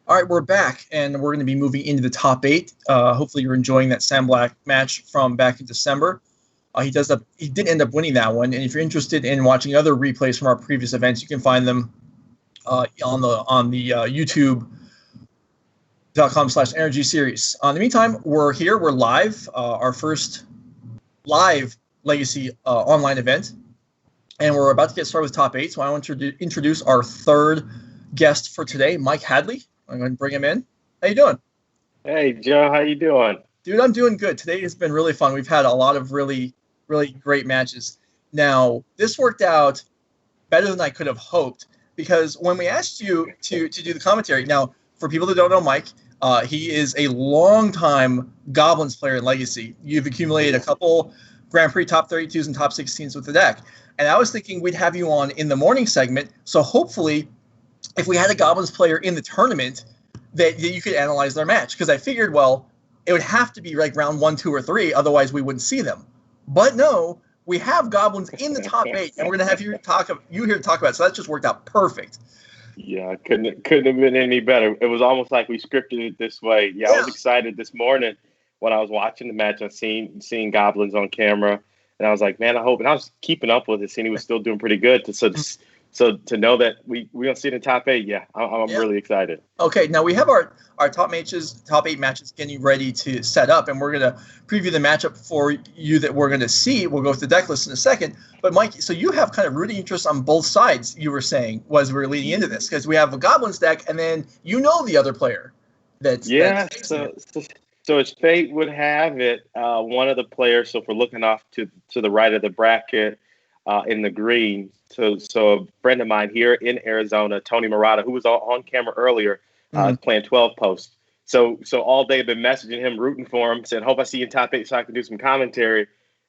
All right, we're back, and we're going to be moving into the top eight. Hopefully, you're enjoying that Sam Black match from back in December. He did end up winning that one, and if you're interested in watching other replays from our previous events, you can find them on the YouTube.com/NRG series. In the meantime, we're here. We're live. Our first live Legacy online event, and we're about to get started with top eight. So I want to introduce our third guest for today, Mike Hadley. I'm going to bring him in. How you doing? Hey, Joe. How you doing? Dude, I'm doing good. Today has been really fun. We've had a lot of really, really great matches. Now, this worked out better than I could have hoped because when we asked you to do the commentary, now, for people that don't know Mike, he is a longtime Goblins player in Legacy. You've accumulated a couple Grand Prix top 32s and top 16s with the deck. And I was thinking we'd have you on in the morning segment, so hopefully if we had a Goblins player in the tournament that you could analyze their match. Because I figured, well, it would have to be like round 1, 2, or 3, otherwise we wouldn't see them. But no, we have Goblins in the top 8, and we're going to have you here to talk about it. So that just worked out perfect. Yeah, couldn't have been any better. It was almost like we scripted it this way. Yeah, I was excited this morning when I was watching the match and seeing Goblins on camera. And I was like, man, I hope. And I was keeping up with it, seeing he was still doing pretty good. So to know that we're going to see it in top 8, I'm really excited. Okay, now we have our top 8 matches getting ready to set up, and we're going to preview the matchup for you that we're going to see. We'll go with the deck list in a second. But, Mike, so you have kind of rooting interest on both sides, you were saying, as we were leading into this, because we have a Goblins deck, and then you know the other player. So as fate would have it, one of the players, so if we're looking off to the right of the bracket in the green, so a friend of mine here in Arizona, Tony Murata, who was on camera earlier, playing 12 posts. So all day I've been messaging him, rooting for him, saying, hope I see you in top 8 so I can do some commentary.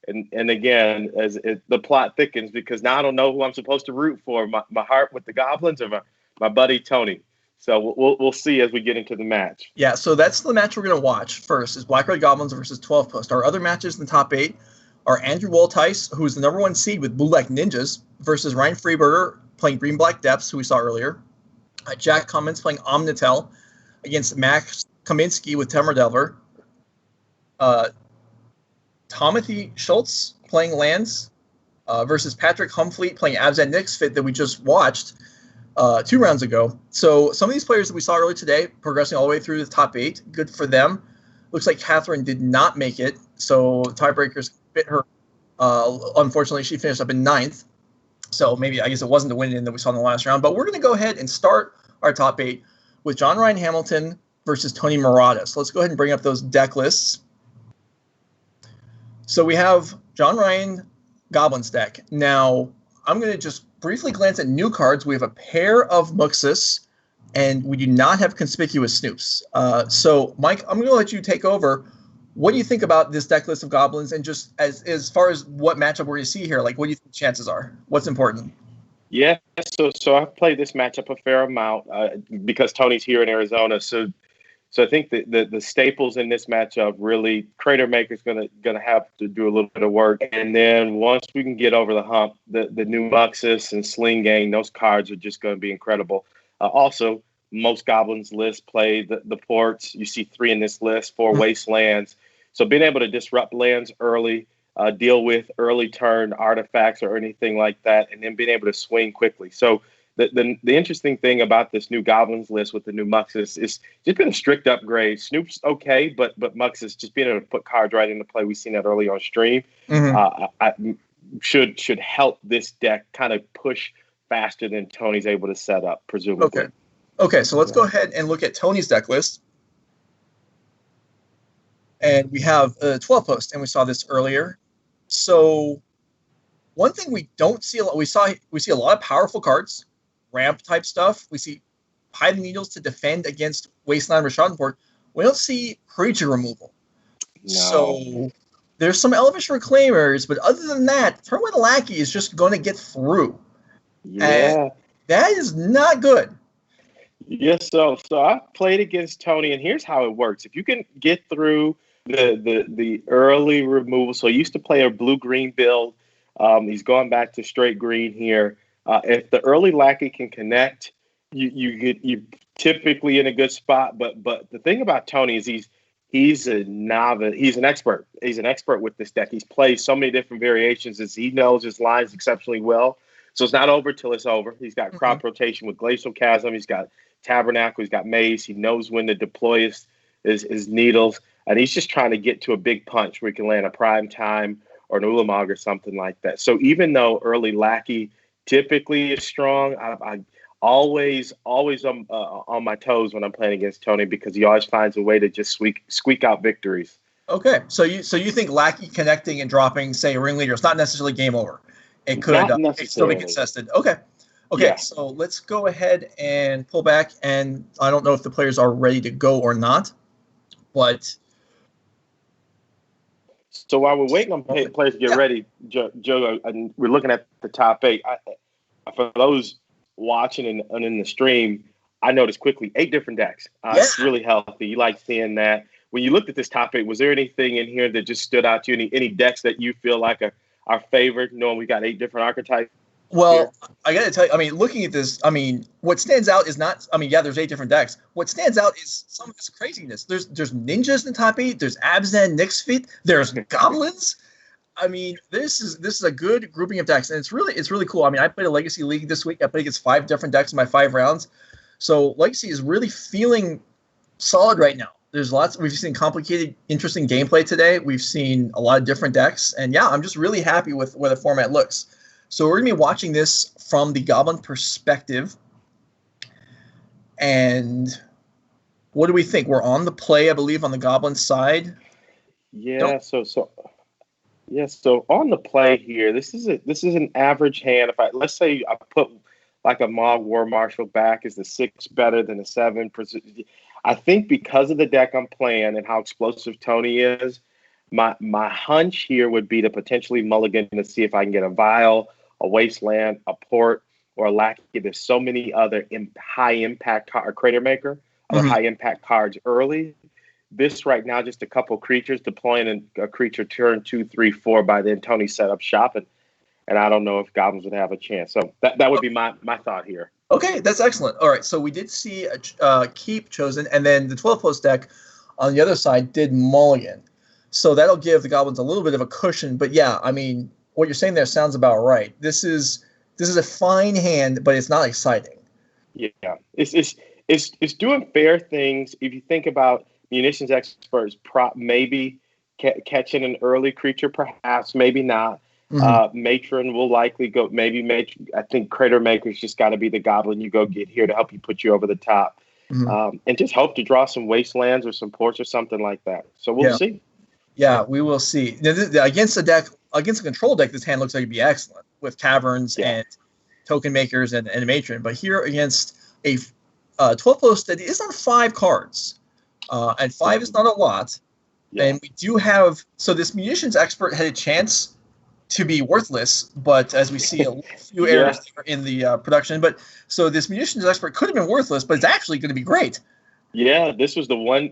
And again, as the plot thickens, because now I don't know who I'm supposed to root for, my heart with the Goblins or my buddy Tony. So we'll see as we get into the match. Yeah, so that's the match we're going to watch first, is Black Red Goblins versus 12 Post. Our other matches in the top 8 are Andrew Woltice, who's the number 1 seed with Blue Black Ninjas, versus Ryan Freeberger playing Green Black Depths, who we saw earlier. Jack Cummins playing Omnitel against Max Kaminsky with Temur Delver. Timothy Schultz playing Lands versus Patrick Humfleet playing Abzan Nyx Fit that we just watched 2 rounds ago. So some of these players that we saw earlier today progressing all the way through the top 8. Good for them. Looks like Catherine did not make it, so tiebreakers bit her. Unfortunately, she finished up in 9th. So maybe, I guess it wasn't the win-in that we saw in the last round. But we're going to go ahead and start our top 8 with John Ryan Hamilton versus Tony Murata. So let's go ahead and bring up those deck lists. So we have John Ryan Goblins deck. Now, I'm going to just briefly glance at new cards. We have a pair of Muxus, and we do not have Conspicuous Snoops. So, Mike, I'm going to let you take over. What do you think about this deck list of Goblins, and just as far as what matchup we're going to see here, like what do you think the chances are? What's important? Yeah, so I've played this matchup a fair amount because Tony's here in Arizona. So I think the staples in this matchup really, Crater Maker's gonna have to do a little bit of work, and then once we can get over the hump, the new Muxus and Sling Gang, those cards are just going to be incredible. Also, most Goblins lists play the ports. You see 3 in this list, 4 Wastelands. So being able to disrupt lands early, deal with early turn artifacts or anything like that, and then being able to swing quickly. So the interesting thing about this new Goblins list with the new Muxus is just been a strict upgrade. Snoop's okay, but Muxus just being able to put cards right into play. We've seen that early on stream. Should help this deck kind of push faster than Tony's able to set up, presumably. Okay, so let's go ahead and look at Tony's deck list. And we have 12 posts, and we saw this earlier. So one thing we don't see a lot, we see a lot of powerful cards, ramp type stuff. We see Hide the Needles to defend against Wasteland Rashadport. We don't see creature removal. No. So there's some Elvish Reclaimers, but other than that, Turn 1 Lackey is just going to get through. Yeah. And that is not good. Yes, so I played against Tony, and here's how it works. If you can get through the early removal, so he used to play a blue-green build. He's going back to straight green here. If the early Lackey can connect, you typically in a good spot. But the thing about Tony is he's a novice. He's an expert. He's an expert with this deck. He's played so many different variations as he knows his lines exceptionally well. So it's not over till it's over. He's got crop rotation with Glacial Chasm. He's got Tabernacle. He's got Maze. He knows when to deploy his needles. And he's just trying to get to a big punch where he can land a Prime Time or an Ulamog or something like that. So even though early Lackey typically is strong, I always on my toes when I'm playing against Tony because he always finds a way to just squeak out victories. Okay, so you think Lackey connecting and dropping, say, a ringleader, is not necessarily game over. It could still be contested. Okay. Yeah. So let's go ahead and pull back. And I don't know if the players are ready to go or not, but. So while we're waiting on players to get ready, Joe, and we're looking at the top 8. For those watching and in the stream, I noticed quickly 8 different decks. It's really healthy. You like seeing that. When you looked at this top 8, was there anything in here that just stood out to you? Any decks that you feel like are favored, knowing we got 8 different archetypes? Well, here? I got to tell you, looking at this, what stands out is not, there's 8 different decks. What stands out is some of this craziness. There's ninjas in the top 8. There's Abzan, Nyx Fit. There's Goblins. This is a good grouping of decks, and it's really cool. I played a Legacy League this week. I played against 5 different decks in my 5 rounds. So Legacy is really feeling solid right now. We've seen complicated, interesting gameplay today. We've seen a lot of different decks, and I'm just really happy with where the format looks. So we're going to be watching this from the Goblin perspective. And what do we think? We're on the play, I believe, on the Goblin side. Yeah, so on the play here, this is an average hand. Let's say I put like a Mog War Marshal back, is the 6 better than a 7? I think because of the deck I'm playing and how explosive Tony is, my hunch here would be to potentially mulligan to see if I can get a Vial, a Wasteland, a Port, or a Lackey. There's so many other high impact or Crater Maker, other high impact cards early. This right now, just a couple creatures, deploying a creature turn 2, 3, 4 by then Tony set up shop, and I don't know if Goblins would have a chance. So that would be my thought here. Okay, that's excellent. All right, so we did see a Keep chosen, and then the 12 post deck on the other side did mulligan. So that'll give the Goblins a little bit of a cushion. But what you're saying there sounds about right. This is a fine hand, but it's not exciting. Yeah, it's doing fair things. If you think about Munitions Experts, maybe catching an early creature, perhaps, maybe not. Matron will likely go. Maybe Matron. I think Crater Maker's just got to be the Goblin you go get here to help you put you over the top, and just hope to draw some Wastelands or some Ports or something like that. So we'll see. Yeah, we will see. Now, against a control deck, this hand looks like it'd be excellent with Caverns and Token Makers and Matron. But here against a 12 post that is on 5 cards, and 5 is not a lot. Yeah. And we do have this Munitions Expert had a chance to be worthless, but as we see a few errors in the production. But so this Munitions Expert could have been worthless, but it's actually going to be great. Yeah, this is the one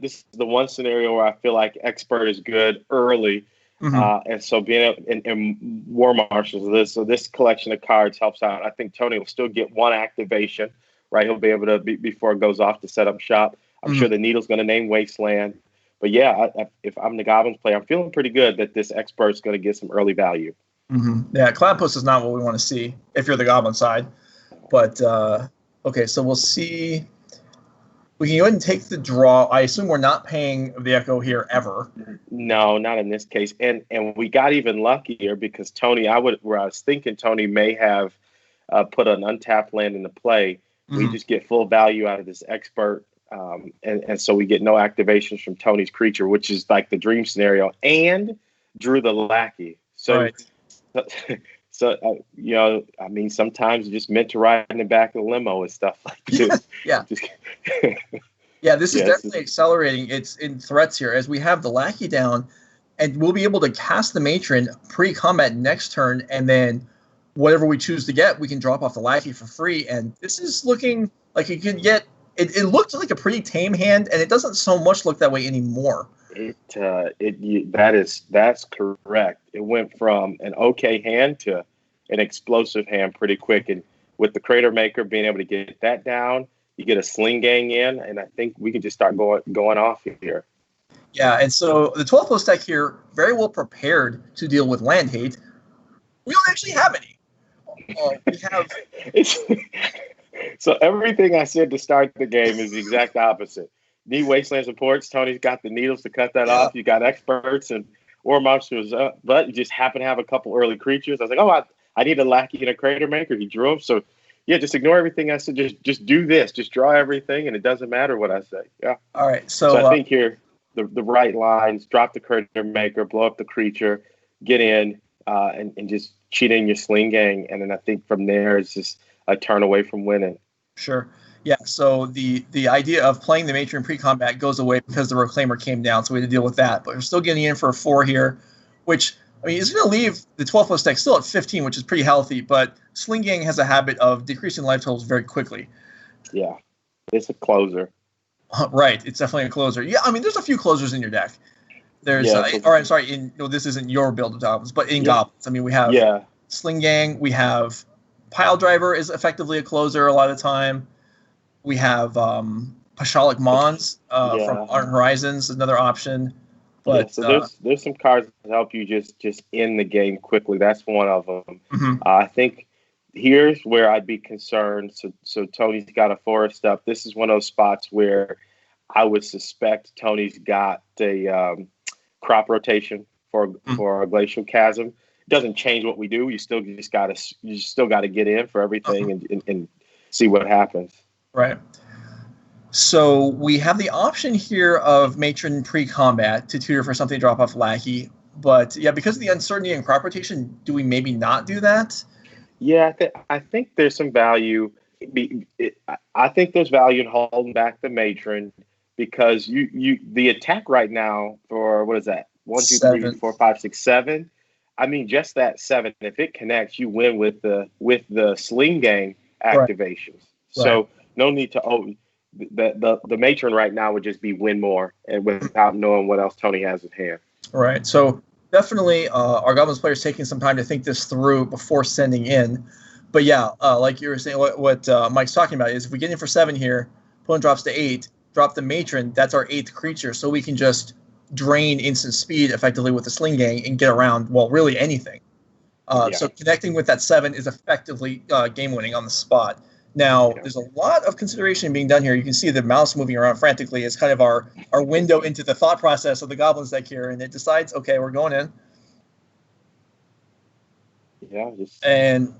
scenario where I feel like Expert is good early, and so being in War Marshals, this collection of cards helps out. I think Tony will still get 1 activation, right? He'll be able to before it goes off to set up shop. I'm sure the Needle's going to name Wasteland, but if I'm the Goblins player, I'm feeling pretty good that this Expert's going to get some early value. Yeah, Cloud Post is not what we want to see if you're the Goblin side. But, okay, so we'll see. We can go ahead and take the draw. I assume we're not paying the Echo here ever. No, not in this case. And we got even luckier because Tony, I was thinking Tony may have put an untapped land into play. We just get full value out of this Expert. And so we get no activations from Tony's creature, which is like the dream scenario, and drew the Lackey. So, sometimes it's just meant to ride in the back of the limo and stuff like this. This is definitely accelerating. It's in threats here as we have the Lackey down, and we'll be able to cast the Matron pre-combat next turn, and then whatever we choose to get, we can drop off the Lackey for free. And this is looking like it could get. It looked like a pretty tame hand, and it doesn't so much look that way anymore. That's correct. It went from an okay hand to an explosive hand pretty quick, and with the Crater Maker being able to get that down, You get a Sling Gang in, and I think we can just start going off here. Yeah, and so the 12 post deck here, very well prepared to deal with land hate. We don't actually have any. We have. So everything I said to start the game is the exact opposite. Need wasteland supports. Tony's got the needles to cut that off. You got experts and or monsters up, but you just happen to have a couple early creatures. I was like, oh, I need a lackey and a crater maker. He drew them. So yeah, just ignore everything I said. Just do this. Just draw everything, and it doesn't matter what I say. Yeah. All right. So I think here the right lines: drop the crater maker, blow up the creature, get in, and just cheat in your Sling Gang, and then I think from there it's just a turn away from winning. Sure. Yeah, so the idea of playing the Matron pre-combat goes away because the Reclaimer came down, so we had to deal with that. But we're still getting in for a 4 here, which, I mean, is going to leave the 12 post deck still at 15, which is pretty healthy, but Sling Gang has a habit of decreasing life totals very quickly. Yeah, it's a closer. Right, it's definitely a closer. Yeah, I mean, there's a few closers in your deck. There's, or I'm sorry, this isn't your build of Goblins, but in Goblins, I mean, we have Sling Gang, we have Pile Driver is effectively a closer a lot of the time. We have Pashalik Mons from Art Horizons, another option. But so there's some cards that help you just end the game quickly. That's one of them. Mm-hmm. I think here's where I'd be concerned. So Tony's got a forest up. This is one of those spots where I would suspect Tony's got a crop rotation for a glacial chasm. It doesn't change what we do. You still got to get in for everything and see what happens. Right. So we have the option here of Matron pre-combat to tutor for something to drop off Lackey. But yeah, because of the uncertainty in crop rotation, do we maybe not do that? Yeah, I think there's some value. I think there's value in holding back the Matron because the attack right now for what is that? 1, 2, 3, 4, 5, 6, 7. I mean, just that 7. If it connects, you win with the Sling Gang activations. Right. So no need to the Matron right now would just be win more and without knowing what else Tony has in hand. Right. So definitely our Goblins players taking some time to think this through before sending in. But yeah, like you were saying, what Mike's talking about is if we get in for 7 here, opponent drops to 8, drop the Matron, that's our 8th creature. So we can just drain instant speed effectively with the Sling Gang and get around, well, really anything. So connecting with that 7 is effectively game winning on the spot. Now, there's a lot of consideration being done here. You can see the mouse moving around frantically. It's kind of our window into the thought process of the Goblins deck here, and it decides, okay, we're going in. Yeah. And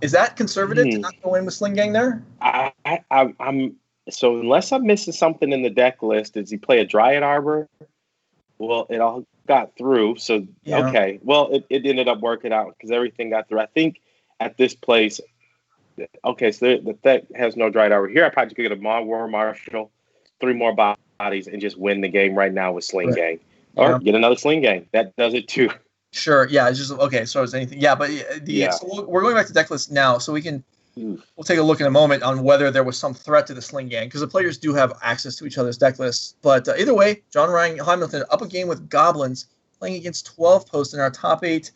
is that conservative to not go in with Sling Gang there? I'm so unless I'm missing something in the deck list, does he play a Dryad Arbor? Well, it all got through, so okay. Well, it ended up working out because everything got through. I think at this place. Okay, so the deck has no Dryad Arbor. Here I probably could get a War Marshal, 3 more bodies, and just win the game right now with Sling Gang. Or get another Sling Gang. That does it too. Sure, yeah, it's just, okay, so is anything. Yeah, but so we're going back to deck list now, so we'll take a look in a moment on whether there was some threat to the Sling Gang, because the players do have access to each other's deck lists. But either way, John Ryan Hamilton up a game with Goblins, playing against 12 posts in our top 8.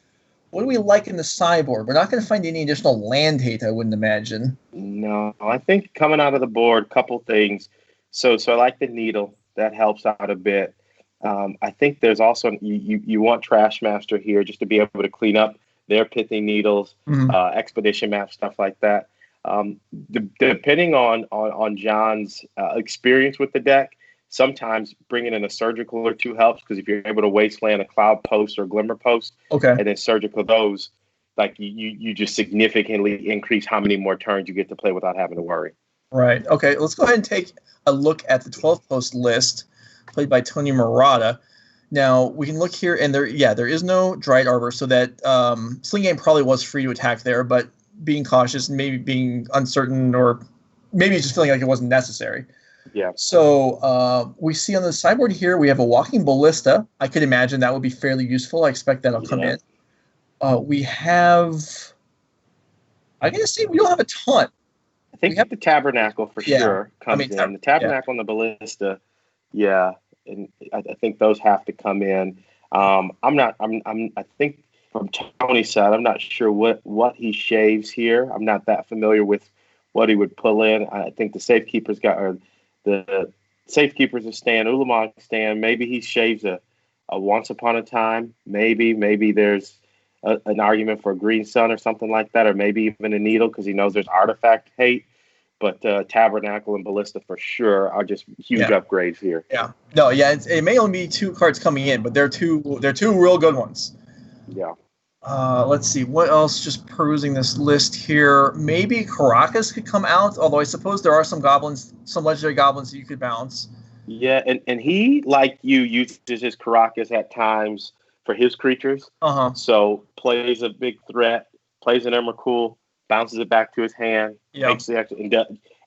What do we like in the sideboard? We're not going to find any additional land hate, I wouldn't imagine. No, I think coming out of the board, couple things. So I like the needle. That helps out a bit. I think there's also, you want Trash Master here just to be able to clean up their pithy needles, expedition map, stuff like that. Depending on John's experience with the deck, sometimes bringing in a surgical or 2 helps because if you're able to wasteland a cloud post or glimmer post, and then surgical those, like you just significantly increase how many more turns you get to play without having to worry. Right. Okay. Let's go ahead and take a look at the 12 post list played by Tony Murata. Now we can look here, and there is no Dryad Arbor, so that Sling Gang probably was free to attack there, but being cautious and maybe being uncertain, or maybe just feeling like it wasn't necessary. Yeah. So we see on the sideboard here, we have a Walking Ballista. I could imagine that would be fairly useful. I expect that'll come in. We have, I'm going to say we don't have a ton. I think the Tabernacle for sure comes in. The Tabernacle and the Ballista, and I think those have to come in. I think from Tony's side, I'm not sure what he shaves here. I'm not that familiar with what he would pull in. I think the safekeepers a stand, Ulamog stand. Maybe he shaves a Once Upon a Time. Maybe there's an argument for a Green Sun or something like that, or maybe even a Needle because he knows there's artifact hate. But Tabernacle and Ballista for sure are just huge upgrades here. Yeah. No, yeah, it may only be 2 cards coming in, but they're two real good ones. Yeah. Let's see, what else? Just perusing this list here. Maybe Caracas could come out, although I suppose there are some legendary goblins that you could bounce. Yeah, and he, like you, uses his Caracas at times for his creatures. So plays a big threat, plays an Emrakul, bounces it back to his hand, takes the extra,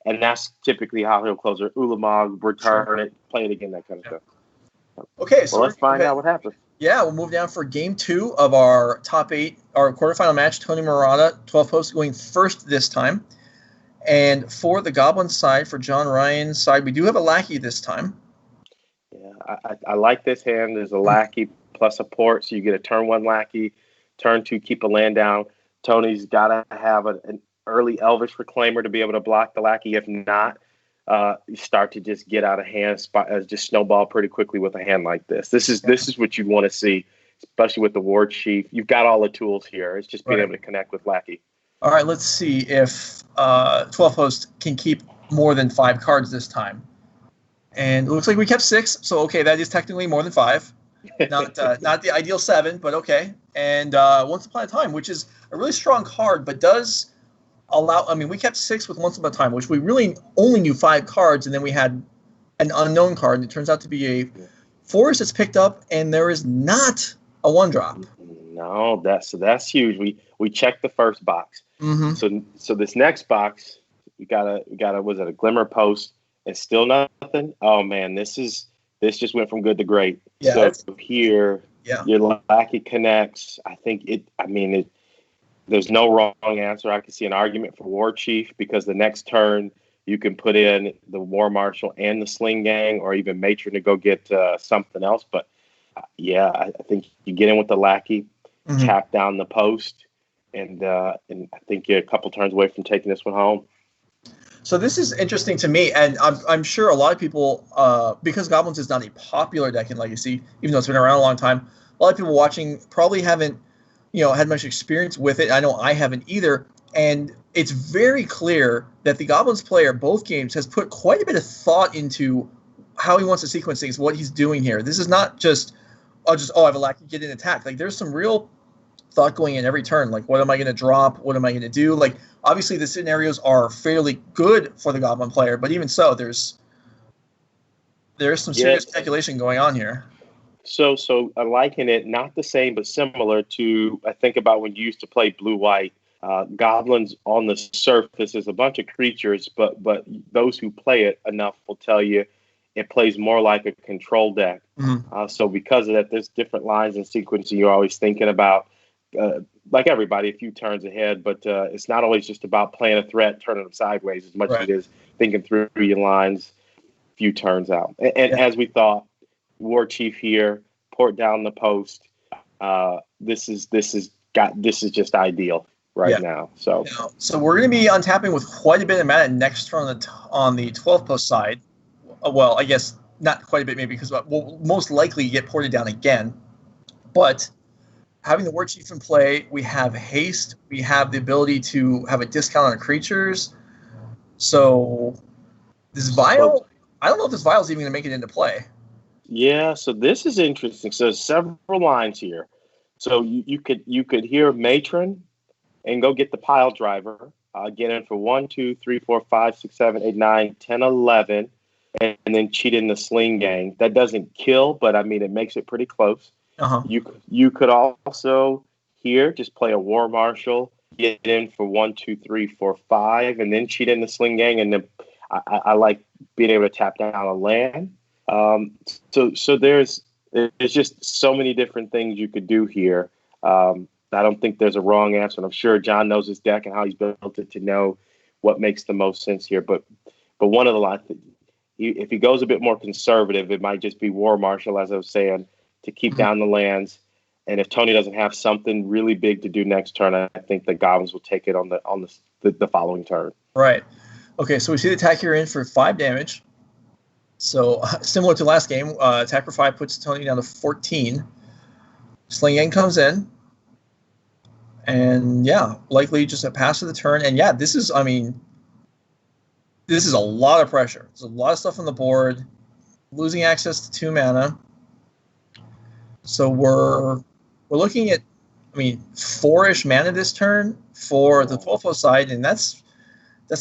and that's typically how he'll close it. Ulamog, return it, play it again, that kind of stuff. Okay, so let's find out what happens. Yeah, we'll move down for Game 2 of our top 8, our quarterfinal match. Tony Murata, 12 posts, going first this time. And for the Goblin side, for John Ryan's side, we do have a lackey this time. Yeah, I like this hand. There's a lackey plus a port, so you get a turn 1 lackey, turn 2 keep a land down. Tony's got to have an early Elvish Reclaimer to be able to block the lackey. If not, you start to just get out of hand, just snowball pretty quickly with a hand like this. This is what you want to see, especially with the War Chief. You've got all the tools here. It's just being able to connect with lackey. All right, let's see if 12 host can keep more than 5 cards this time. And it looks like we kept 6, so okay, that is technically more than 5. Not the ideal 7, but okay. And Once Upon a Time, which is a really strong card, but does allow. I mean, we kept 6 with Once Upon a Time, which we really only knew 5 cards, and then we had an unknown card, and it turns out to be a forest that's picked up, and there is not a 1-drop. No, that's huge. We checked the first box. So this next box, we got a was it a Glimmer Post and still nothing? Oh man, this just went from good to great. Yeah, so here, your lackey connects. I think there's no wrong answer. I can see an argument for War Chief because the next turn you can put in the War Marshal and the Sling Gang, or even Matron to go get something else. But I think you get in with the lackey, tap down the post, and I think you're a couple turns away from taking this one home. So this is interesting to me, and I'm sure a lot of people, because Goblins is not a popular deck in Legacy, even though it's been around a long time, a lot of people watching probably haven't, had much experience with it. I know I haven't either, and it's very clear that the Goblins player, both games, has put quite a bit of thought into how he wants to sequence things, what he's doing here. This is not just, I have a lackey, get in attack. Like, there's some real thought going in every turn. Like, what am I going to drop? What am I going to do? Like, obviously the scenarios are fairly good for the Goblin player, but even so, there's some serious calculation going on here. So I liken it, not the same, but similar to, I think about when you used to play blue-white. Goblins on the surface is a bunch of creatures, but those who play it enough will tell you it plays more like a control deck. So because of that, there's different lines and sequencing you're always thinking about. Like everybody, a few turns ahead, but it's not always just about playing a threat, turning them sideways as much as it is thinking through your lines a few turns out. And as we thought, War Chief here, port down the post. This is just ideal now. So we're going to be untapping with quite a bit of mana next turn on the 12th post side. Well, I guess not quite a bit, maybe, because we'll most likely get ported down again. But having the War Chief in play, we have haste. We have the ability to have a discount on creatures. So this Vial, I don't know if this Vial is even going to make it into play. Yeah, so this is interesting. So there's several lines here. So you could hear Matron and go get the Pile Driver. Get in for 1, 2, 3, 4, 5, 6, 7, 8, 9, 10, 11, and then cheat in the Sling Gang. That doesn't kill, but I mean it makes it pretty close. You could also here just play a War Marshal, get in for 1, 2, 3, 4, 5, and then cheat in the Sling Gang. And then I like being able to tap down a land. So there's just so many different things you could do here. I don't think there's a wrong answer, and I'm sure John knows his deck and how he's built it to know what makes the most sense here. But one of the lines, if he goes a bit more conservative, it might just be War Marshal, as I was saying, to keep down the lands. And if Tony doesn't have something really big to do next turn, I think the Goblins will take it on the following turn. Right. Okay, so we see the attack here in for 5 damage. So similar to last game, attack for 5 puts Tony down to 14. Sling Gang comes in. And yeah, likely just a pass of the turn. And yeah, this is a lot of pressure. There's a lot of stuff on the board. Losing access to 2 mana. So we're looking at, 4-ish mana this turn for the 12-foot side, and that's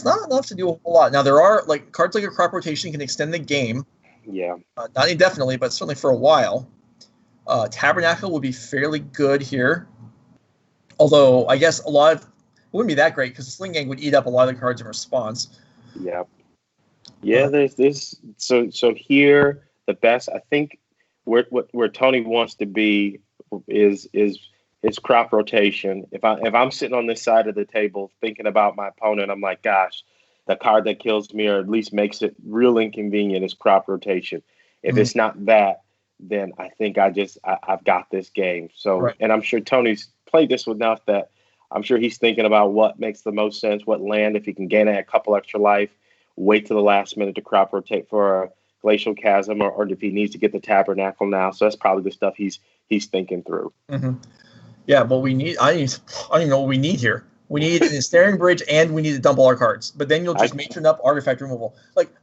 not enough to do a whole lot. Now there are cards like a Crop Rotation can extend the game. Yeah. Not indefinitely, but certainly for a while. Tabernacle would be fairly good here. Although I guess it wouldn't be that great because the Sling Gang would eat up a lot of the cards in response. Yeah. Yeah, there's this. So here, the best, I think, where Tony wants to be is Crop Rotation. If I'm sitting on this side of the table thinking about my opponent, I'm like, gosh, the card that kills me or at least makes it real inconvenient is Crop Rotation. If it's not that, then I think I've got this game. So, right. And I'm sure Tony's played this enough that I'm sure he's thinking about what makes the most sense, what land, if he can gain a couple extra life, wait to the last minute to Crop Rotate for a Glacial Chasm, or if he needs to get the Tabernacle now. So that's probably the stuff he's thinking through. Mm-hmm. Yeah, but I don't even know what we need here. We need an Ensnaring Bridge, and we need to dump all our cards. But then you'll just matron up artifact removal.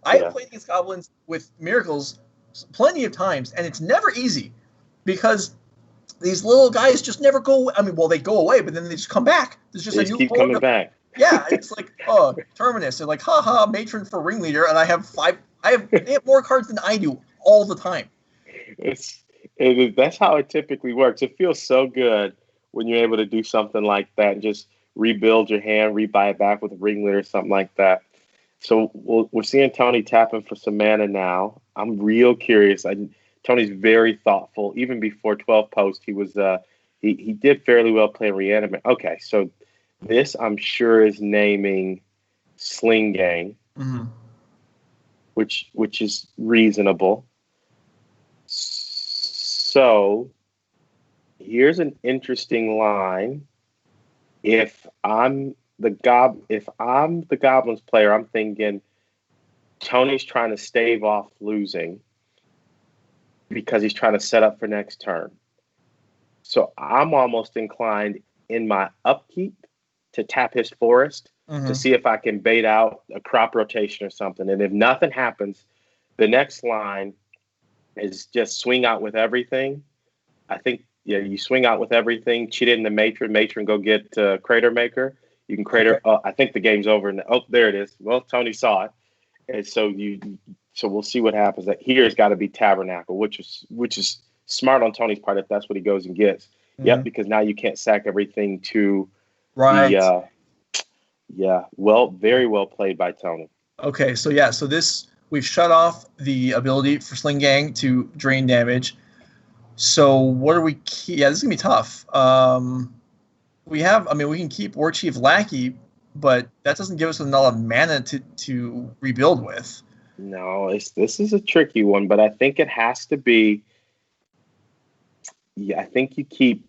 I've played against Goblins with Miracles plenty of times, and it's never easy because these little guys just never go. They go away, but then they just come back. There's just they just keep coming back. Yeah, it's like, Terminus. They're like, haha, matron for Ringleader, and I have they have more cards than I do all the time. That's how it typically works. It feels so good when you're able to do something like that and just rebuild your hand, rebuy it back with a Ringleader or something like that. So we're seeing Tony tapping for some mana now. I'm real curious. Tony's very thoughtful. Even before 12 post, he was he did fairly well playing Reanimate. Okay, so this I'm sure is naming Sling Gang, which is reasonable. So here's an interesting line. If I'm the Goblins player, I'm thinking Tony's trying to stave off losing because he's trying to set up for next turn. So I'm almost inclined in my upkeep to tap his Forest to see if I can bait out a Crop Rotation or something. And if nothing happens, the next line is just swing out with everything. I think, you swing out with everything, cheat in the matron, go get Crater Maker. You can Crater. Okay. I think the game's over. There it is. Well, Tony saw it. And so we'll see what happens. That here's got to be Tabernacle, which is smart on Tony's part if that's what he goes and gets. Yep, because now you can't sack everything to right. Very well played by Tony. Okay, so this we've shut off the ability for Sling Gang to drain damage. So what are we? This is gonna be tough. We can keep War Chief Lackey, but that doesn't give us enough mana to rebuild with. No, this is a tricky one, but I think it has to be. Yeah, I think you keep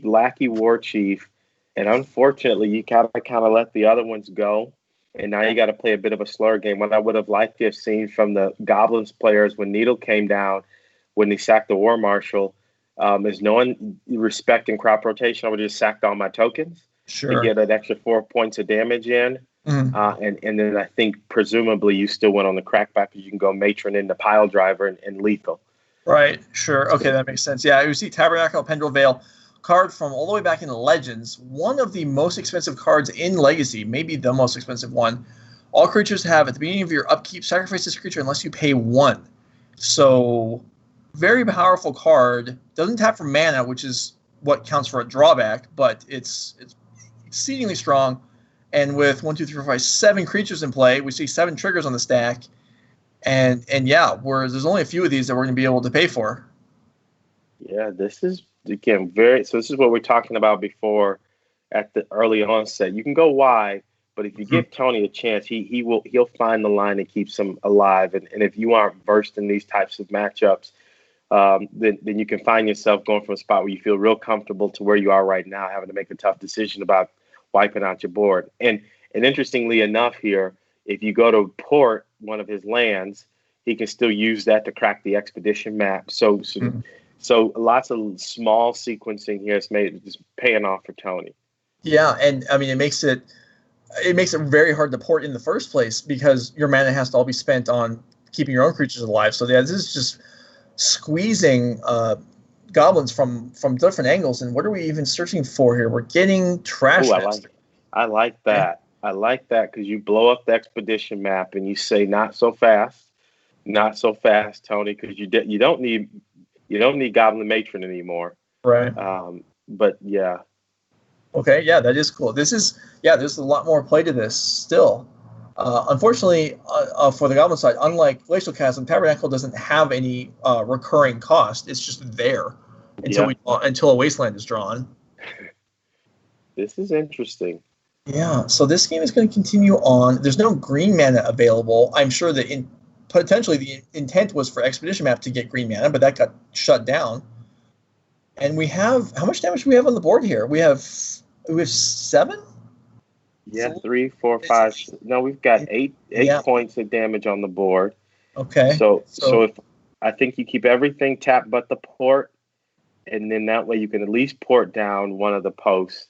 Lackey War Chief, and unfortunately, you gotta kind of let the other ones go. And now you got to play a bit of a slower game. What I would have liked to have seen from the Goblins players when Needle came down, when they sacked the War Marshal, is no one respecting Crop Rotation. I would just sacked all my tokens to get an extra 4 points of damage in. And then I think presumably you still went on the crackback because you can go matron into Pile Driver and lethal. Right, sure. Okay, that makes sense. Yeah, you see Tabernacle, Pendril Veil, card from all the way back in Legends, one of the most expensive cards in Legacy, maybe the most expensive one. All creatures have, at the beginning of your upkeep, sacrifice this creature unless you pay 1. So, very powerful card. Doesn't tap for mana, which is what counts for a drawback, but it's exceedingly strong. And with 1, 2, 3, 4, 5, 7 creatures in play, we see 7 triggers on the stack. And there's only a few of these that we're going to be able to pay for. Yeah, this is, again, this is what we're talking about before at the early onset. You can go wide, but if you give Tony a chance, he'll find the line that keeps him alive. And if you aren't versed in these types of matchups, then you can find yourself going from a spot where you feel real comfortable to where you are right now, having to make a tough decision about wiping out your board. And And interestingly enough here, if you go to port one of his lands, he can still use that to crack the expedition map. So lots of small sequencing here is paying off for Tony. Yeah, and I mean it makes it very hard to port in the first place because your mana has to all be spent on keeping your own creatures alive. So yeah, this is just squeezing goblins from different angles. And what are we even searching for here? We're getting trash. I like that. I like that because you blow up the expedition map and you say not so fast, Tony, because you don't need Goblin Matron anymore. Right. But yeah. Okay, yeah, that is cool. There's a lot more play to this still. Unfortunately, for the Goblin side, unlike Glacial Chasm, Tabernacle doesn't have any recurring cost. It's just there until a Wasteland is drawn. This is interesting. Yeah, so this game is going to continue on. There's no green mana available. I'm sure that potentially the intent was for Expedition Map to get green mana, but that got shut down. And we have, how much damage do we have on the board here? We have 7? Yeah, 3, 4, 5. No, we've got 8 points of damage on the board. Okay. So if I think you keep everything tapped but the port, and then that way you can at least port down one of the posts.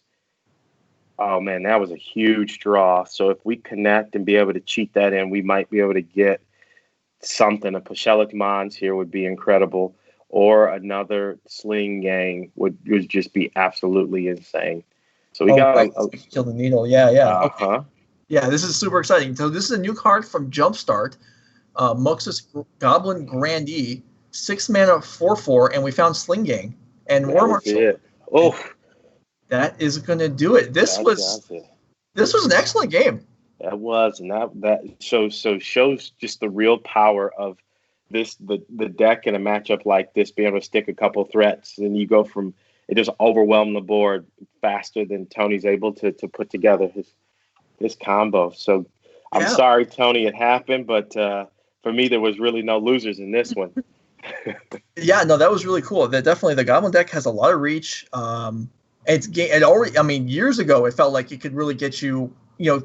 Oh man, that was a huge draw. So if we connect and be able to cheat that in, we might be able to get something. A Pashelic Mons here would be incredible, or another Sling Gang would just be absolutely insane. So we got kill the needle. Yeah. Okay. Yeah, this is super exciting. So this is a new card from Jumpstart, Muxus Goblin Grandee, 6 mana 4/4, and we found Sling Gang and War Marshal. Oh. That is going to do it. This was an excellent game. That was, and that shows just the real power of the deck in a matchup like this, being able to stick a couple threats, and you go from it just overwhelm the board faster than Tony's able to put together his combo. So I'm sorry, Tony, it happened, but for me there was really no losers in this one. Yeah, no, that was really cool. Definitely the Goblin deck has a lot of reach. It already, I mean, years ago, it felt like it could really get you,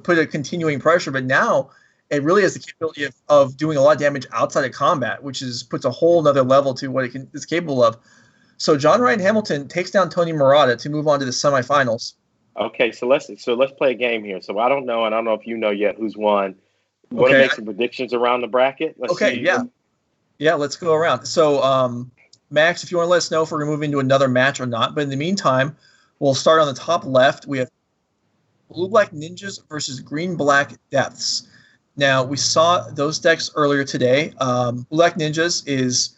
put a continuing pressure, but now it really has the capability of doing a lot of damage outside of combat, which puts a whole nother level to what it is capable of. So John Ryan Hamilton takes down Tony Murata to move on to the semifinals. Okay, so let's play a game here. So I don't know, and I don't know if you know yet who's won. Want to make some predictions around the bracket? Let's see. Yeah, let's go around. So, Max, if you want to let us know if we're going to move into another match or not, but in the meantime, we'll start on the top left. We have Blue-Black Ninjas versus Green-Black Depths. Now, we saw those decks earlier today. Blue-Black Ninjas is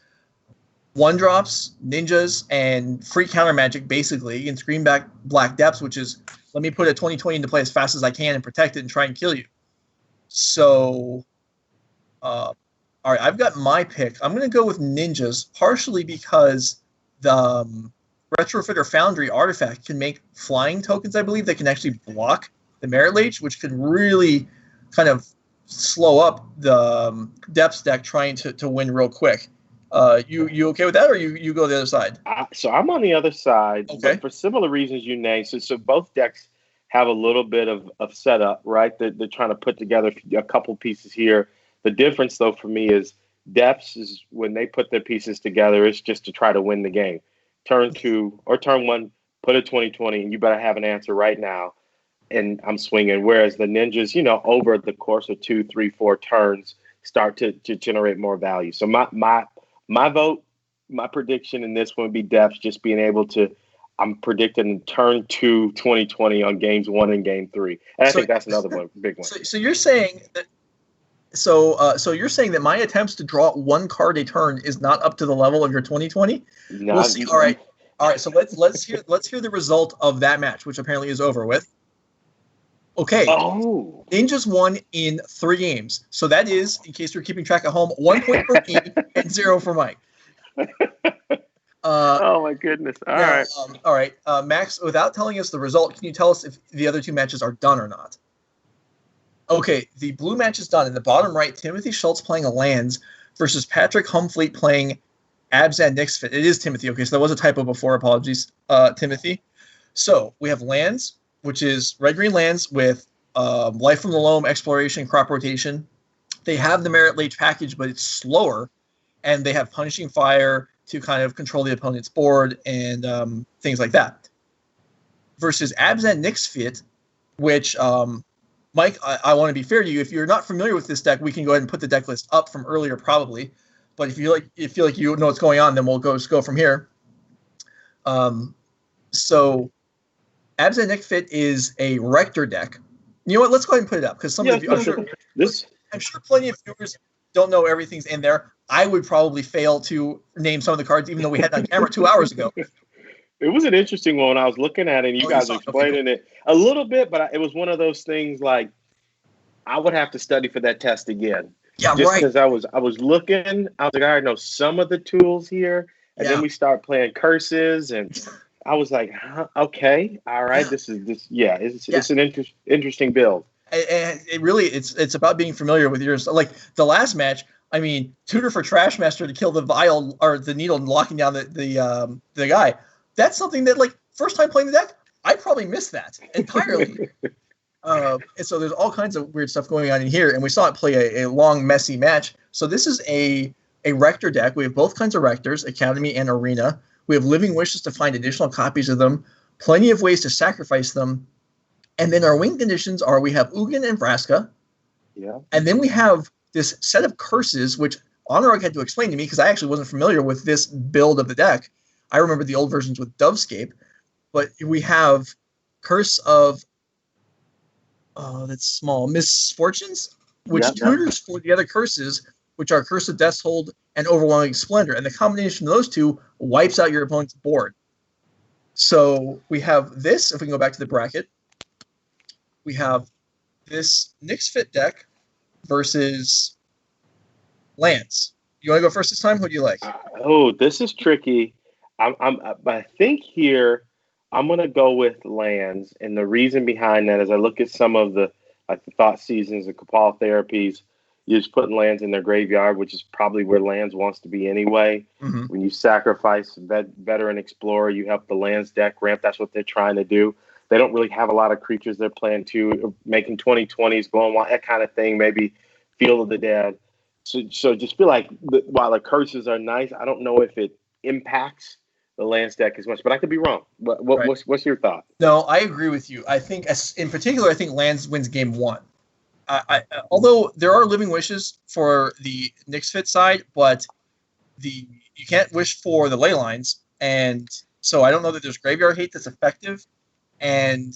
1-drops, ninjas, and free counter magic, basically, against Green-Black Depths, which is, let me put a 20/20 into play as fast as I can and protect it and try and kill you. So, all right, I've got my pick. I'm going to go with ninjas, partially because the Retrofitter Foundry artifact can make flying tokens, I believe, that can actually block the Merit Lage, which could really kind of slow up the Depths deck trying to win real quick. You okay with that, or you go the other side? So I'm on the other side, okay, but for similar reasons you named. So both decks have a little bit of setup, right? They're trying to put together a couple pieces here. The difference, though, for me is Depths is when they put their pieces together, it's just to try to win the game. Turn 2 or turn 1, put a 20/20, and you better have an answer right now. And I'm swinging. Whereas the ninjas, over the course of 2, 3, 4 turns, start to generate more value. So my vote, my prediction in this one would be Depths, just being able to. I'm predicting turn 2, 20/20 on games 1 and game 3. And I think that's another one, big one. So you're saying that. So you're saying that my attempts to draw one card a turn is not up to the level of your 20/20? We'll see. All right. So let's hear the result of that match, which apparently is over with. Okay. Oh. Ninjas won in 3 games. So that is, in case you're keeping track at home, 1 point for me and 0 for Mike. Oh my goodness! All right. Max, without telling us the result, can you tell us if the other 2 matches are done or not? Okay, the blue match is done. In the bottom right, Timothy Schultz playing a lands versus Patrick Humfleet playing Abzan Nyx Fit. It is Timothy. Okay, so there was a typo before. Apologies, Timothy. So we have lands, which is red-green lands with Life from the Loam, Exploration, Crop Rotation. They have the Merit Lage package, but it's slower, and they have Punishing Fire to kind of control the opponent's board and things like that. Versus Abzan Nyx Fit, which, Mike, I want to be fair to you. If you're not familiar with this deck, we can go ahead and put the deck list up from earlier, probably. But if you feel like you know what's going on, then we'll go from here. So Abzan Nyx Fit is a Rector deck. You know what? Let's go ahead and put it up because some of you, I'm sure plenty of viewers don't know everything's in there. I would probably fail to name some of the cards, even though we had it on camera 2 hours ago. It was an interesting one. I was looking at it, and you guys were explaining it a little bit, but it was one of those things like I would have to study for that test again. Yeah, just right. Because I was looking, I was like, I already know some of the tools here, and then we start playing curses, and I was like, okay, all right, it's an interesting build. And it really, it's about being familiar with yours. Like the last match, I mean, tutor for Trashmaster to kill the vial or the needle and locking down the guy. That's something that, like, first time playing the deck, I probably missed that entirely. And so there's all kinds of weird stuff going on in here, and we saw it play a long, messy match. So this is a Rector deck. We have both kinds of Rectors, Academy and Arena. We have Living Wishes to find additional copies of them, plenty of ways to sacrifice them. And then our win conditions are we have Ugin and Vraska. Yeah. And then we have this set of curses, which Honorog had to explain to me because I actually wasn't familiar with this build of the deck. I remember the old versions with Dovescape. But we have Curse of, that's small, Misfortunes, which tutors for the other curses, which are Curse of Death's Hold and Overwhelming Splendor. And the combination of those two wipes out your opponent's board. So we have this, if we can go back to the bracket. We have this Nyx Fit deck versus lands. You want to go first this time? Who do you like? This is tricky. I think here I'm going to go with lands, and the reason behind that is I look at some of the Thought Seasons and Cabal Therapies. You're just putting lands in their graveyard, which is probably where lands wants to be anyway. Mm-hmm. When you sacrifice Veteran Explorer, you help the lands deck ramp. That's what they're trying to do. They don't really have a lot of creatures they're playing to, making 2020s, going wild, that kind of thing, maybe Field of the Dead. So just feel like while the curses are nice, I don't know if it impacts the lands deck as much, but I could be wrong. What's your thought? No, I agree with you. I think, in particular, I think lands wins game one. Although there are Living Wishes for the Nyx Fit side, but you can't wish for the ley lines, and so I don't know that there's graveyard hate that's effective. And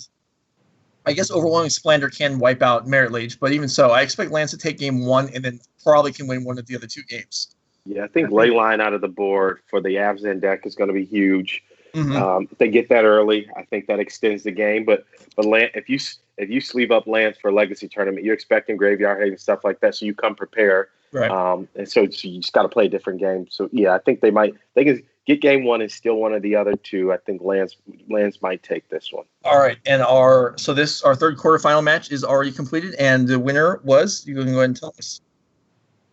I guess Overwhelming Splendor can wipe out Merit Lage, but even so, I expect lands to take game one and then probably can win one of the other two games. Yeah, I think Leyline out of the board for the Abzan deck is going to be huge. Mm-hmm. If they get that early, I think that extends the game. But if you sleeve up lands for a Legacy tournament, you're expecting graveyard hate and stuff like that, so you come prepared. Right. And so you just got to play a different game. So yeah, I think they can get game one and steal one of the other two. I think lands might take this one. All right, and our third quarterfinal match is already completed, and the winner was, you can go ahead and tell us.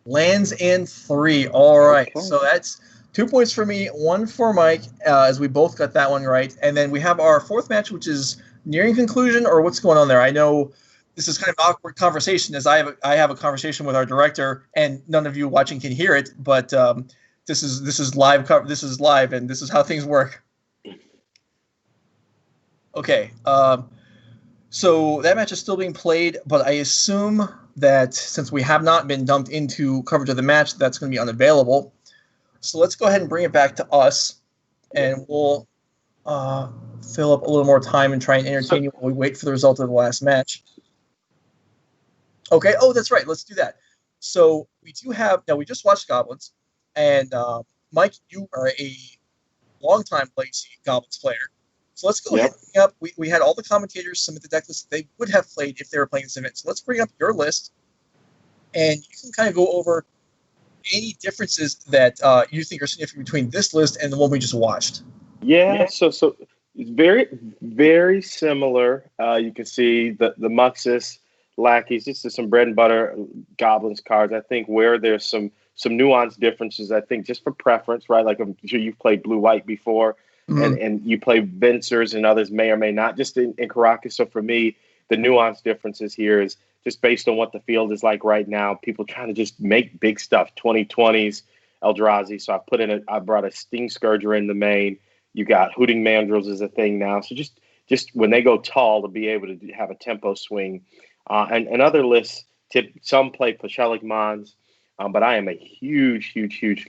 Lands in 3. All right, okay. So that's 2 points for me, 1 for Mike, as we both got that one right. And then we have our fourth match, which is nearing conclusion, or what's going on there? I know this is kind of an awkward conversation, as I have a conversation with our director, and none of you watching can hear it, but this is live cover. This is live, and this is how things work. Okay, so that match is still being played, but I assume that since we have not been dumped into coverage of the match, that's going to be unavailable. So let's go ahead and bring it back to us, and we'll fill up a little more time and try and entertain you while we wait for the result of the last match. Okay, that's right. Let's do that. So we just watched Goblins, and Mike, you are a longtime Legacy Goblins player. So let's go ahead and bring up. We had all the commentators submit the deck list they would have played if they were playing this event. So let's bring up your list, and you can kind of go over any differences that you think are significant between this list and the one we just watched. Yeah. So it's very, very similar. You can see the Muxus, Lackeys, just some bread and butter Goblins cards. I think where there's some nuanced differences, I think just for preference, right? Like I'm sure you've played blue-white before. Mm-hmm. And you play Vincers and others may or may not, just in Caracas. So for me, the nuance differences here is just based on what the field is like right now. People trying to just make big stuff, 2020s, Eldrazi. So I brought a Sting Scourger in the main. You got Hooting Mandrills is a thing now. So just when they go tall, to be able to have a tempo swing. And other lists, some play Pashalik Mons. But I am a huge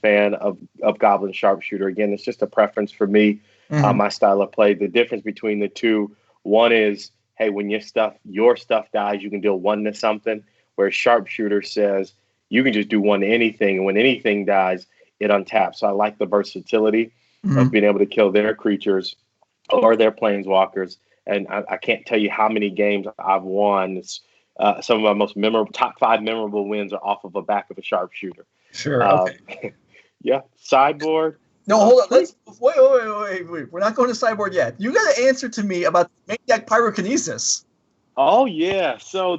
fan of Goblin Sharpshooter. Again, it's just a preference for me, my style of play. The difference between the two, one is, hey, when your stuff dies, you can deal 1 to something, whereas Sharpshooter says you can just do 1 to anything, and when anything dies, it untaps. So I like the versatility of being able to kill their creatures or their planeswalkers. And I can't tell you how many games I've won. Some of my most memorable, top 5 memorable wins are off of a back of a Sharpshooter. Sure. Okay. Yeah. Sideboard. No, hold on. Let's wait. We're not going to sideboard yet. You got to answer to me about main deck Pyrokinesis. Oh yeah. So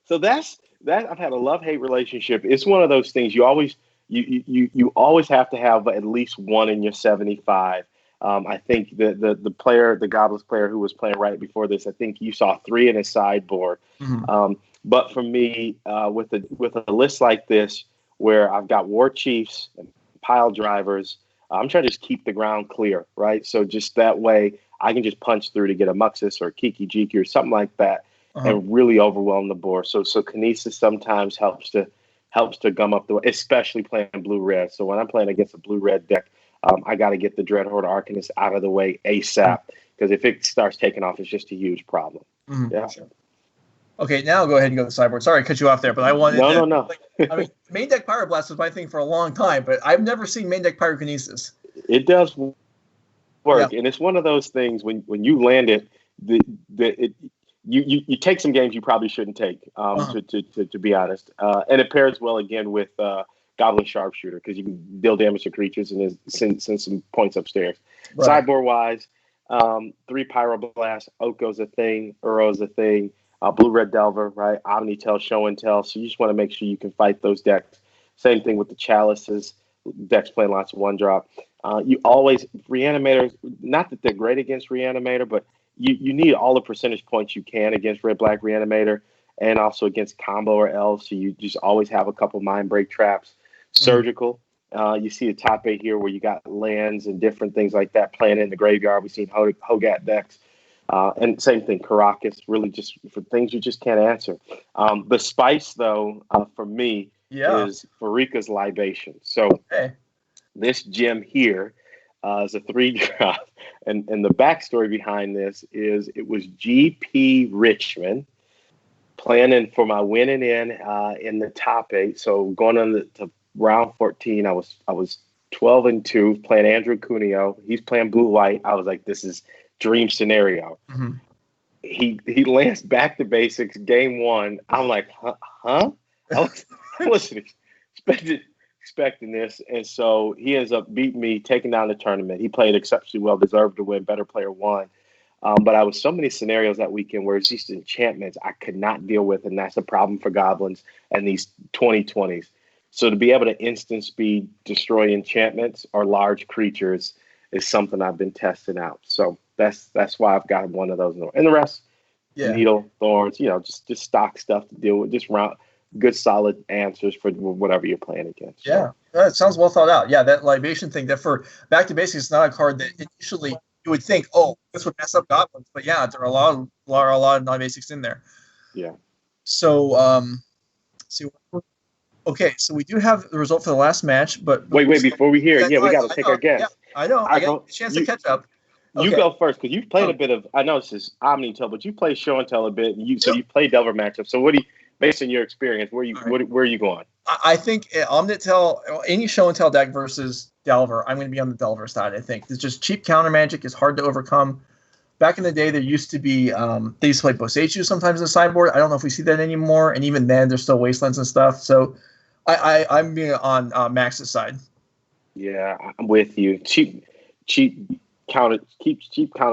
that's I've had a love-hate relationship. It's one of those things you always have to have at least 1 in your 75. I think the Goblins player who was playing right before this, I think you saw 3 in his sideboard. But for me, with a list like this, where I've got War Chiefs and Pile Drivers, I'm trying to just keep the ground clear, right? So just that way, I can just punch through to get a Muxus or a Kiki Jiki or something like that, and really overwhelm the board. So Kinesis sometimes helps to gum up the way, especially playing blue-red. So when I'm playing against a blue-red deck, I got to get the Dreadhorde Arcanist out of the way ASAP, because if it starts taking off, it's just a huge problem. Yeah. Sure. Okay, now go ahead and go to the sideboard. Sorry to cut you off there, but I wanted No. I mean, main deck Pyroblast was my thing for a long time, but I've never seen main deck Pyrokinesis. It does work, and it's one of those things when you land it, you take some games you probably shouldn't take, to be honest. And it pairs well again with Goblin Sharpshooter, because you can deal damage to creatures and send some points upstairs. Right. Sideboard wise, 3 Pyroblast, Oko's a thing, Uro's a thing. Blue-Red Delver, right? Omnitel, Show and Tell. So you just want to make sure you can fight those decks. Same thing with the Chalices. Decks playing lots of 1-drop. You always, Reanimator, not that they're great against Reanimator, but you need all the percentage points you can against Red-Black Reanimator, and also against Combo or Elves. So you just always have a couple Mind Break traps. Surgical. You see the top 8 here where you got lands and different things like that playing in the graveyard. We've seen Hogat decks. And same thing, Caracas, really just for things you just can't answer. The spice, though, for me, is Farika's Libation. So this gem here is a 3-drop. And the backstory behind this is it was GP Richmond planning for my winning in the top 8. So going on to round 14, I was 12-2 playing Andrew Cuneo. He's playing blue-white. I was like, this is dream scenario. He lands back to basics game 1. I'm like, huh? I wasn't expecting this, and so he ends up beating me, taking down the tournament. He played exceptionally well, deserved to win. Better player won. But I was so many scenarios that weekend where it's just enchantments I could not deal with, and that's a problem for Goblins and these 2020s. So to be able to instant speed destroy enchantments or large creatures is something I've been testing out. So that's why I've got one of those. And the rest, Needle, Thorns, just stock stuff to deal with, just good solid answers for whatever you're playing against. Yeah, that sounds well thought out. Yeah, that Libation thing, that for back to basics is not a card that initially you would think, oh, this would mess up Goblins. But yeah, there are a lot of non-basics in there. Yeah. So, okay, so we do have the result for the last match, but wait, before we hear it, we got to take our guess. Yeah, I know. I got a chance to catch up. You go first, because you've played a bit of. I know this is Omnitel, but you play Show and Tell a bit, and you play Delver matchup. So what do you, based on your experience, where are you going? I think Omnitel, any Show and Tell deck versus Delver, I'm going to be on the Delver side. I think it's just cheap counter magic is hard to overcome. Back in the day, there used to be they used to play Boseiju sometimes in the sideboard. I don't know if we see that anymore, and even then, there's still Wastelands and stuff. So I'm being on Max's side. Yeah, I'm with you. Cheap counter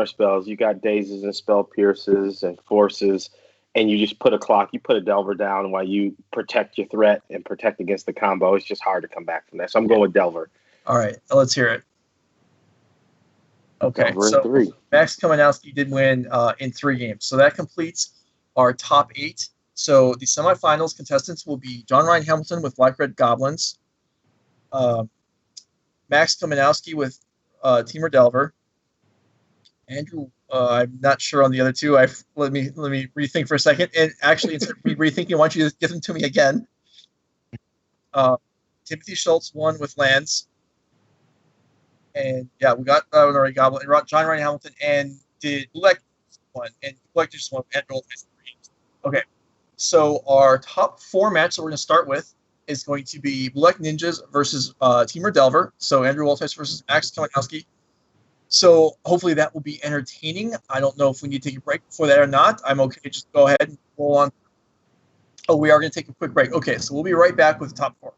spells. You got dazes and spell pierces and forces, and you just put a Delver down while you protect your threat and protect against the combo. It's just hard to come back from that. So I'm going with Delver. All right, let's hear it. Okay, so Max Kamenowski did win in 3 games. So that completes our top 8. So the semifinals contestants will be John Ryan Hamilton with Black Red Goblins, Max Komanowski with Teamer Delver, Andrew. I'm not sure on the other two. Let me rethink for a second. And actually, instead of me rethinking, why don't you just give them to me again? Timothy Schultz won with Lance. And yeah, we got already Goblin, John Ryan Hamilton, and did Black one, and Black just won and rolled. Okay, so our top 4 matches that we're going to start with is going to be Black Ninjas versus Teamer Delver. So Andrew Waltice versus Max Kalinowski. So hopefully that will be entertaining. I don't know if we need to take a break before that or not. I'm okay. Just go ahead and roll on. Oh, we are going to take a quick break. Okay, so we'll be right back with the top 4.